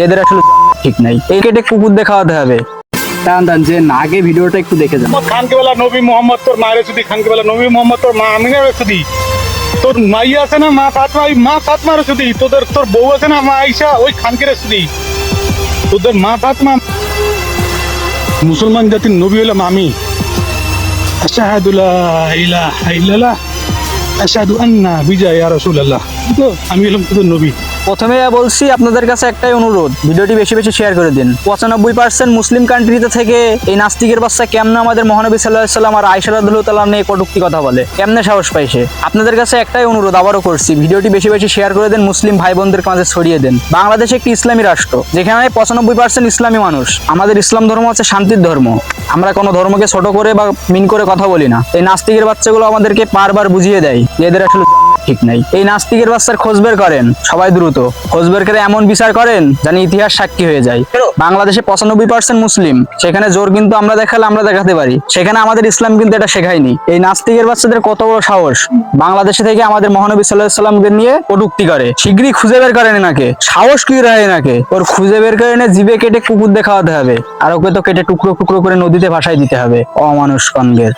এদের আসলে ঠিক নাই, এই কেটে কুকুর দেখাতে হবে। যে না আগে ভিডিওটা একটু দেখে যান। খানকে বেলা নবী মোহাম্মদ তোর মায়ের যদি খানকে বেলা নবী মোহাম্মদ তোর মা আমিনের যদি তোর মাই আছে না মা ফাতমার যদি তোর বউ আছে না মা আইসা ওই খানকের যদি তোদের মা ফাতমা মুসলমান জাতির নবী হলাম আমি। আশহাদু লা ইলাহা ইল্লাল্লাহ আশহাদু আন্না বিজা ইয়া রাসূলুল্লাহ। তো আমি হলাম তোদের নবী। প্রথমে বলছি আপনাদের কাছে একটাই অনুরোধ, ভিডিওটি বেশি বেশি শেয়ার করে দিন। 95% মুসলিম কান্ট্রিতে থেকে এই নাস্তিকের বাচ্চা কেমনে আমাদের মহানবী সাল্লাল্লাহু আলাইহি ওয়াসাল্লাম আর আয়েশা রাদিয়াল্লাহু তাআলা নিয়ে কটূক্তি কথা বলে, কেমনে সাহস পাইছে। আপনাদের কাছে একটাই অনুরোধ আবারও করছি, ভিডিওটি বেশি বেশি শেয়ার করে দেন, মুসলিম ভাই বোনদের মাঝে ছড়িয়ে দেন। বাংলাদেশ একটি ইসলামী রাষ্ট্র, যেখানে 95% ইসলামী মানুষ। আমাদের ইসলাম ধর্ম হচ্ছে শান্তির ধর্ম, আমরা কোনো ধর্মকে ছোট করে বা মিন করে কথা বলি না। এই নাস্তিকের বাচ্চাগুলো আমাদেরকে বারবার বুঝিয়ে দেয় যে এদের আসলে ঠিক নাই। এই নাস্তিকের বাচ্চার খোঁজ বের করেন সবাই, দ্রুত খোঁজ বের করে এমন বিচার করেন জানি ইতিহাস সাক্ষী হয়ে যায়। বাংলাদেশে 95% মুসলিম, সেখানে জোর কিন্তু আমরা দেখালে আমরা দেখাতে পারি, সেখানে আমাদের ইসলাম কিন্তু এটা শেখায়নি। এই নাস্তিকের বাচ্চাদের কত বড় সাহস, বাংলাদেশে থেকে আমাদের মহানবী সাল্লাল্লাহু আলাইহি ওয়াসাল্লামকে নিয়ে কটূক্তি করে। শীঘ্রই খুঁজে বের করেন এনাকে, সাহস কি রায় এনাকে, ওর খুঁজে বের করে এনে জিভে কেটে কুকুর দেখাতে হবে, আর ওকে তো কেটে টুকরো টুকরো করে নদীতে ভাসাই দিতে হবে। অমানুষ কনগের।